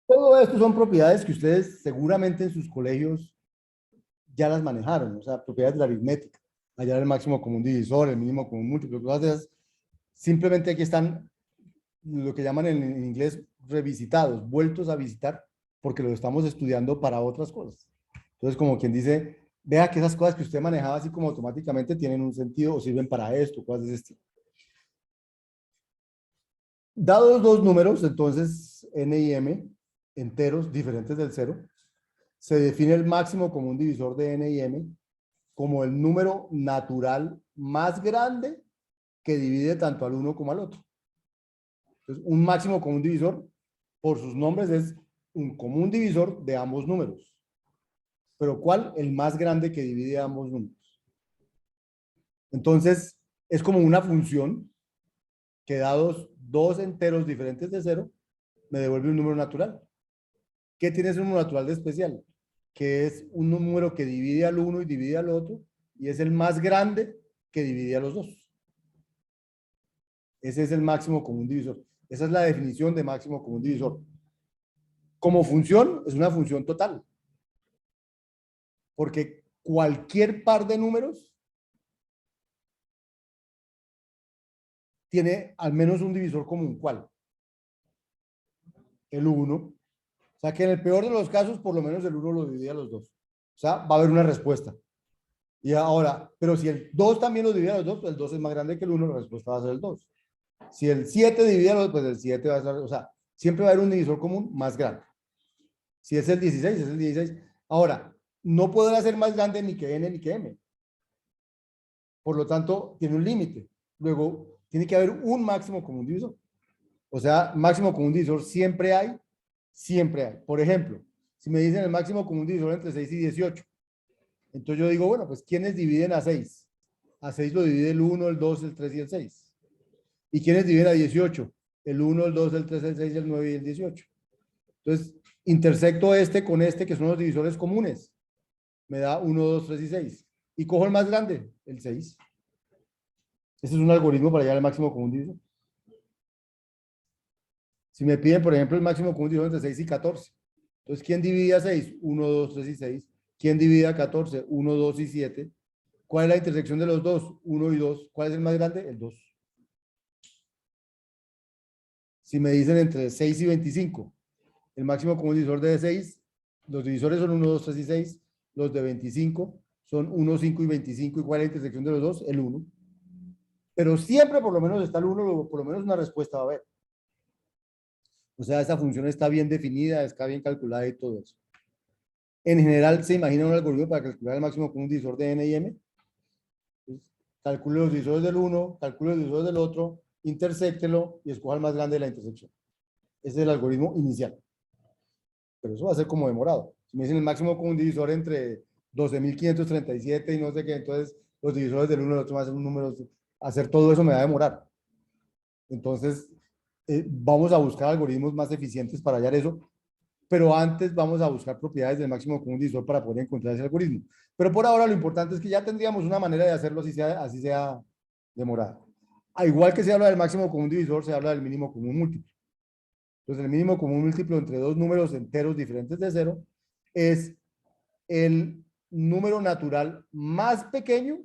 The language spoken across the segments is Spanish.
Todo esto son propiedades que ustedes seguramente en sus colegios ya las manejaron, o sea, propiedades de la aritmética, hallar el máximo común divisor, el mínimo común múltiplo, todas esas, simplemente aquí están lo que llaman en inglés revisitados, vueltos a visitar, porque los estamos estudiando para otras cosas. Entonces, como quien dice, vea que esas cosas que usted manejaba así como automáticamente tienen un sentido o sirven para esto, cosas de ese estilo. Dados dos números, entonces n y m, enteros diferentes del cero, se define el máximo común divisor de n y m como el número natural más grande que divide tanto al uno como al otro. Entonces, un máximo común divisor, por sus nombres, es un común divisor de ambos números. Pero ¿cuál? El más grande que divide ambos números. Entonces, es como una función que dados dos enteros diferentes de cero, me devuelve un número natural. ¿Qué tiene ese número natural de especial? Que es un número que divide al uno y divide al otro, y es el más grande que divide a los dos. Ese es el máximo común divisor. Esa es la definición de máximo común divisor. Como función, es una función total. Porque cualquier par de números tiene al menos un divisor común. ¿Cuál? El 1. O sea que en el peor de los casos, por lo menos el 1 lo divide a los dos. O sea, va a haber una respuesta. Y ahora, pero si el 2 también lo divide a los dos, pues el 2 es más grande que el 1, la respuesta va a ser el 2. Si el 7 divide a los dos, pues el 7 va a ser, o sea, siempre va a haber un divisor común más grande. Si es el 16, es el 16. Ahora, no podrá ser más grande ni que n ni que m. Por lo tanto, tiene un límite. Luego, tiene que haber un máximo común divisor. O sea, máximo común divisor siempre hay, siempre hay. Por ejemplo, si me dicen el máximo común divisor entre 6 y 18, entonces yo digo, bueno, pues ¿quiénes dividen a 6? A 6 lo divide el 1, el 2, el 3 y el 6. ¿Y quiénes dividen a 18? El 1, el 2, el 3, el 6, el 9 y el 18. Entonces, intersecto este con este, que son los divisores comunes. Me da 1, 2, 3 y 6. Y cojo el más grande, el 6. Ese es un algoritmo para llegar al máximo común divisor. Si me piden, por ejemplo, el máximo común divisor entre 6 y 14. Entonces, ¿quién divide a 6? 1, 2, 3 y 6. ¿Quién divide a 14? 1, 2 y 7. ¿Cuál es la intersección de los dos? 1 y 2. ¿Cuál es el más grande? El 2. Si me dicen entre 6 y 25, el máximo común divisor de 6, los divisores son 1, 2, 3 y 6. Los de 25 son 1, 5 y 25. ¿Y cuál es la intersección de los dos? El 1. Pero siempre por lo menos está el 1, por lo menos una respuesta va a haber. O sea, esa función está bien definida, está bien calculada y todo eso. En general, ¿se imagina un algoritmo para calcular el máximo común divisor de n y m? Pues, calcule los divisores del uno, calcule los divisores del otro, intersectelo y escoja el más grande de la intersección. Ese es el algoritmo inicial. Pero eso va a ser como demorado. Si me dicen el máximo común divisor entre 12.537 y no sé qué, entonces los divisores del uno y del otro van a ser un número. Hacer todo eso me va a demorar. Entonces, vamos a buscar algoritmos más eficientes para hallar eso, pero antes vamos a buscar propiedades del máximo común divisor para poder encontrar ese algoritmo. Pero por ahora lo importante es que ya tendríamos una manera de hacerlo así sea demorada. A igual que se habla del máximo común divisor, se habla del mínimo común múltiplo. Entonces, el mínimo común múltiplo entre dos números enteros diferentes de cero es el número natural más pequeño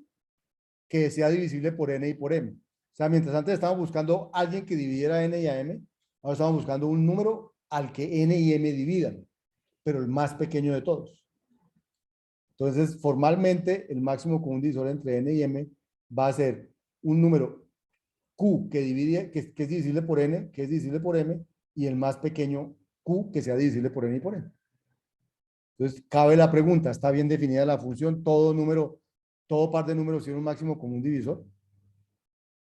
que sea divisible por n y por m. O sea, mientras antes estábamos buscando alguien que dividiera n y a m, ahora estamos buscando un número al que n y m dividan, pero el más pequeño de todos. Entonces, formalmente, el máximo común divisor entre n y m va a ser un número q que divide, que es divisible por n, que es divisible por m, y el más pequeño q que sea divisible por n y por m. Entonces, cabe la pregunta, ¿está bien definida la función? Todo par de números tiene un máximo común divisor.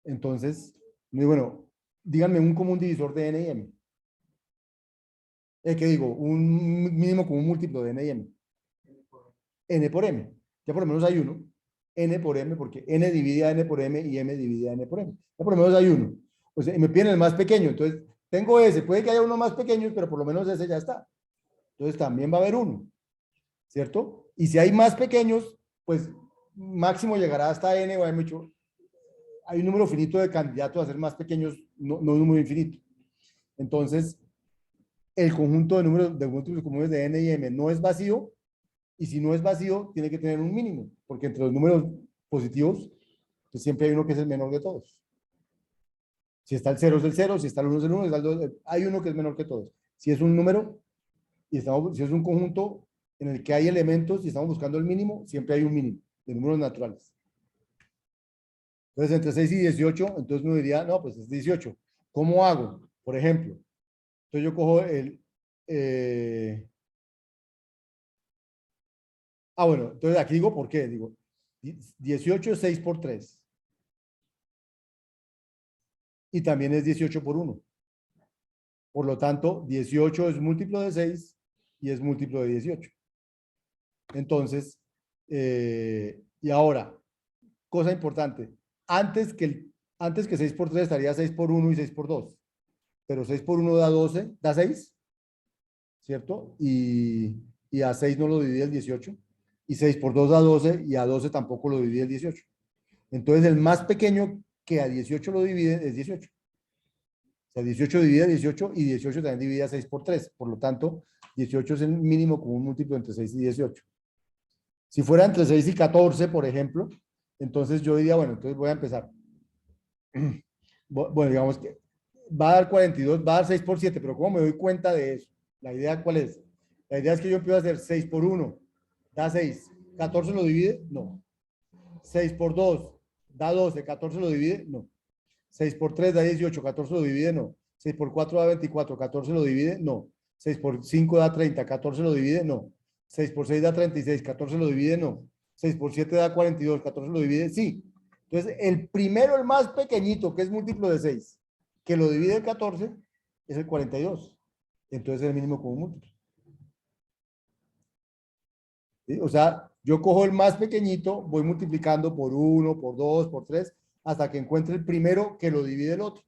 Entonces, muy bueno, díganme un común divisor de n y m. ¿Qué digo? Un mínimo común múltiplo de n y m. N por m. Ya por lo menos hay uno. N por m, porque n divide a n por m y m divide a n por m. Ya por lo menos hay uno. O sea, me piden el más pequeño. Entonces, tengo ese. Puede que haya uno más pequeño, pero por lo menos ese ya está. Entonces, también va a haber uno. ¿Cierto? Y si hay más pequeños, pues máximo llegará hasta n o m. Hay un número finito de candidatos a ser más pequeños, no un número infinito. Entonces, el conjunto de números de múltiplos comunes de n y m no es vacío, y si no es vacío, tiene que tener un mínimo, porque entre los números positivos, pues siempre hay uno que es el menor de todos. Si está el 0 es el 0, si está el 1 es el 1, si está el 2, hay uno que es menor que todos. Si es un número, si es un conjunto en el que hay elementos y estamos buscando el mínimo, siempre hay un mínimo de números naturales. Entonces, entre 6 y 18, entonces uno diría, no, pues es 18. ¿Cómo hago? Por ejemplo, entonces yo cojo el... bueno, entonces aquí digo, ¿por qué? Digo, 18 es 6 por 3. Y también es 18 por 1. Por lo tanto, 18 es múltiplo de 6 y es múltiplo de 18. Entonces, y ahora, cosa importante, antes que 6 por 3 estaría 6 por 1 y 6 por 2. Pero 6 por 1 da 12, da 6, ¿cierto? Y a 6 no lo divide el 18. Y 6 por 2 da 12 y a 12 tampoco lo divide el 18. Entonces, el más pequeño que a 18 lo divide es 18. O sea, 18 divide a 18 y 18 también divide a 6 por 3. Por lo tanto, 18 es el mínimo común múltiplo entre 6 y 18. Si fuera entre 6 y 14, por ejemplo, entonces yo diría, bueno, entonces voy a empezar. Bueno, digamos que va a dar 42, va a dar 6 por 7, pero ¿cómo me doy cuenta de eso? ¿La idea cuál es? La idea es que yo empiezo a hacer 6 por 1, da 6. ¿14 lo divide? No. 6 por 2, da 12. ¿14 lo divide? No. 6 por 3 da 18, 14 lo divide, no. 6 por 4 da 24, 14 lo divide, no. 6 por 5 da 30, 14 lo divide, no. 6 por 6 da 36, 14 lo divide, no. 6 por 7 da 42, 14 lo divide, sí. Entonces, el primero, el más pequeñito, que es múltiplo de 6, que lo divide el 14, es el 42. Entonces, es el mínimo común múltiplo. ¿Sí? O sea, yo cojo el más pequeñito, voy multiplicando por 1, por 2, por 3, hasta que encuentre el primero que lo divide el otro.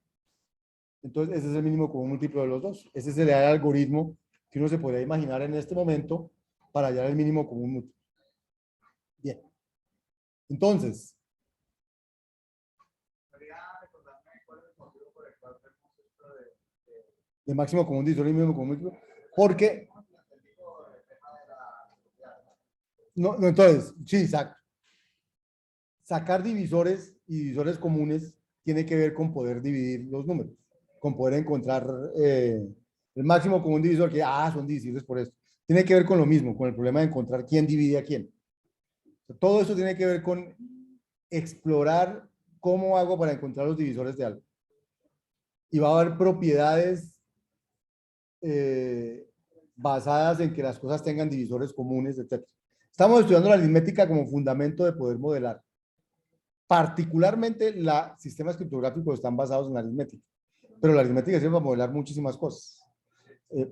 Entonces, ese es el mínimo común múltiplo de los dos. Ese sería el algoritmo que uno se podría imaginar en este momento para hallar el mínimo común múltiplo. Bien. Entonces, el máximo común divisor y el mínimo común múltiplo, porque no, entonces, sí, exacto. Sacar divisores y divisores comunes tiene que ver con poder dividir los números, con poder encontrar el máximo común divisor, que son divisibles por esto. Tiene que ver con lo mismo, con el problema de encontrar quién divide a quién. Todo eso tiene que ver con explorar cómo hago para encontrar los divisores de algo. Y va a haber propiedades basadas en que las cosas tengan divisores comunes, etc. Estamos estudiando la aritmética como fundamento de poder modelar. Particularmente, los sistemas criptográficos están basados en la aritmética, pero la aritmética sirve para modelar muchísimas cosas.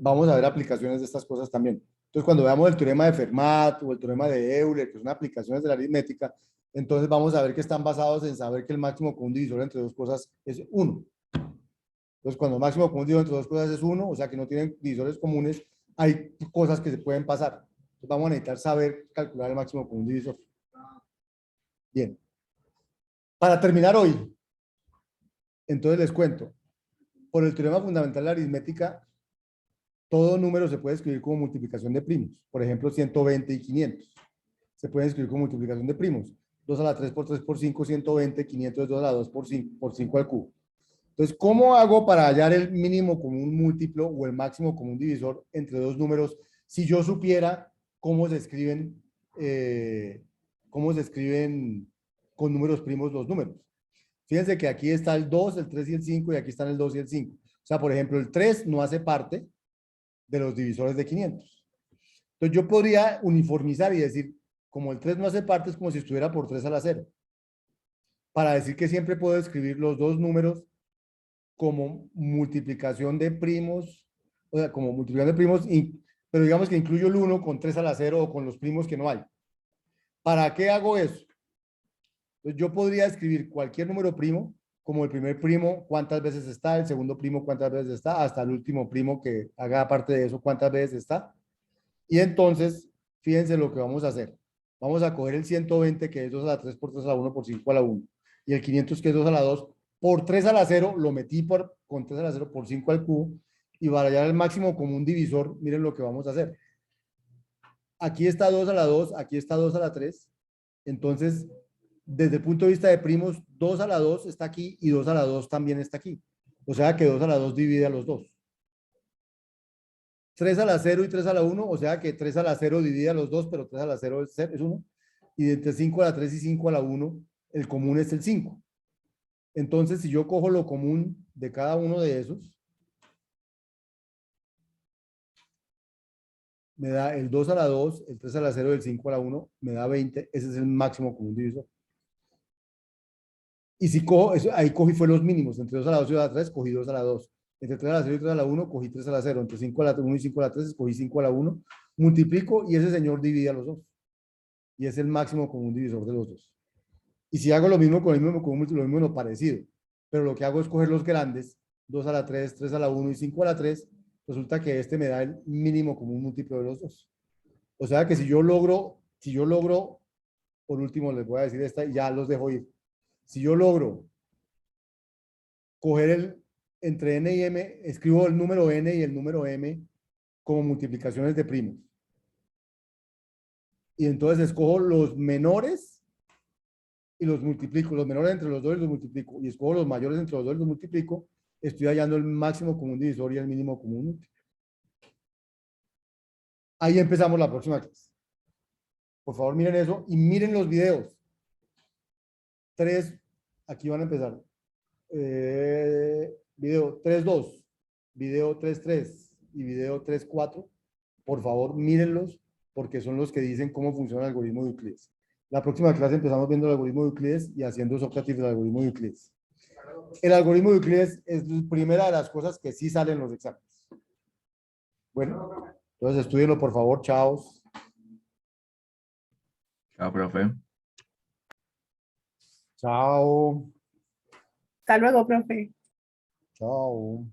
Vamos a ver aplicaciones de estas cosas también. Entonces, cuando veamos el teorema de Fermat o el teorema de Euler, que son aplicaciones de la aritmética, entonces vamos a ver que están basados en saber que el máximo común divisor entre dos cosas es 1. Entonces, cuando el máximo común divisor entre dos cosas es 1, o sea que no tienen divisores comunes, hay cosas que se pueden pasar. Entonces, vamos a necesitar saber calcular el máximo común divisor. Bien. Para terminar hoy, entonces les cuento. Por el teorema fundamental de la aritmética, todo número se puede escribir como multiplicación de primos. Por ejemplo, 120 y 500. Se pueden escribir como multiplicación de primos. 2 a la 3 por 3 por 5, 120, 500 es 2 a la 2 por 5 al cubo. Entonces, ¿cómo hago para hallar el mínimo común múltiplo o el máximo común divisor entre dos números si yo supiera cómo se escriben con números primos los números? Fíjense que aquí está el 2, el 3 y el 5 y aquí están el 2 y el 5. O sea, por ejemplo, el 3 no hace parte de los divisores de 500. Entonces yo podría uniformizar y decir, como el 3 no hace parte, es como si estuviera por 3 a la 0. Para decir que siempre puedo escribir los dos números como multiplicación de primos, o sea, como multiplicación de primos, pero digamos que incluyo el 1 con 3 a la 0 o con los primos que no hay. ¿Para qué hago eso? Entonces yo podría escribir cualquier número primo, como el primer primo, cuántas veces está, el segundo primo, cuántas veces está, hasta el último primo que haga parte de eso, cuántas veces está. Y entonces, fíjense lo que vamos a hacer. Vamos a coger el 120, que es 2 a la 3 por 3 a la 1 por 5 a la 1. Y el 500, que es 2 a la 2 por 3 a la 0, lo metí con 3 a la 0 por 5 al cubo. y para hallar el máximo común divisor, miren lo que vamos a hacer. Aquí está 2 a la 2, aquí está 2 a la 3. Entonces, desde el punto de vista de primos, 2 a la 2 está aquí y 2 a la 2 también está aquí. O sea que 2 a la 2 divide a los dos. 3 a la 0 y 3 a la 1, o sea que 3 a la 0 divide a los dos, pero 3 a la 0 es 1. Y entre 5 a la 3 y 5 a la 1, el común es el 5. Entonces, si yo cojo lo común de cada uno de esos, me da el 2 a la 2, el 3 a la 0 y el 5 a la 1, me da 20. Ese es el máximo común divisor. Y si cojo, eso, ahí cogí fue los mínimos. Entre 2 a la 2 y 2 a la 3, cogí 2 a la 2. Entre 3 a la 0 y 3 a la 1, cogí 3 a la 0. Entre 5 a la 1 y 5 a la 3, cogí 5 a la 1. Multiplico y ese señor divide a los dos. Y es el máximo común divisor de los dos. Y si hago lo mismo con el mismo común, lo mismo no parecido. Pero lo que hago es coger los grandes, 2 a la 3, 3 a la 1 y 5 a la 3. Resulta que este me da el mínimo común múltiplo de los dos. O sea que si yo logro, por último les voy a decir esta y ya los dejo ir. Si yo logro coger entre n y m, escribo el número n y el número m como multiplicaciones de primos. Y entonces escojo los menores y los multiplico. Los menores entre los dos y los multiplico. Y escojo los mayores entre los dos y los multiplico. Estoy hallando el máximo común divisor y el mínimo común múltiplo. Ahí empezamos la próxima clase. Por favor, miren eso y miren los videos. 3, aquí van a empezar. Video 3.2, video 3.3 y video 3.4. Por favor, mírenlos porque son los que dicen cómo funciona el algoritmo de Euclides. La próxima clase empezamos viendo el algoritmo de Euclides y haciendo Sócrates del algoritmo de Euclides. El algoritmo de Euclides es la primera de las cosas que sí salen en los exámenes. Bueno, entonces estudienlo por favor. Chao. Chao, profe. Chao. Hasta luego, profe. Chao.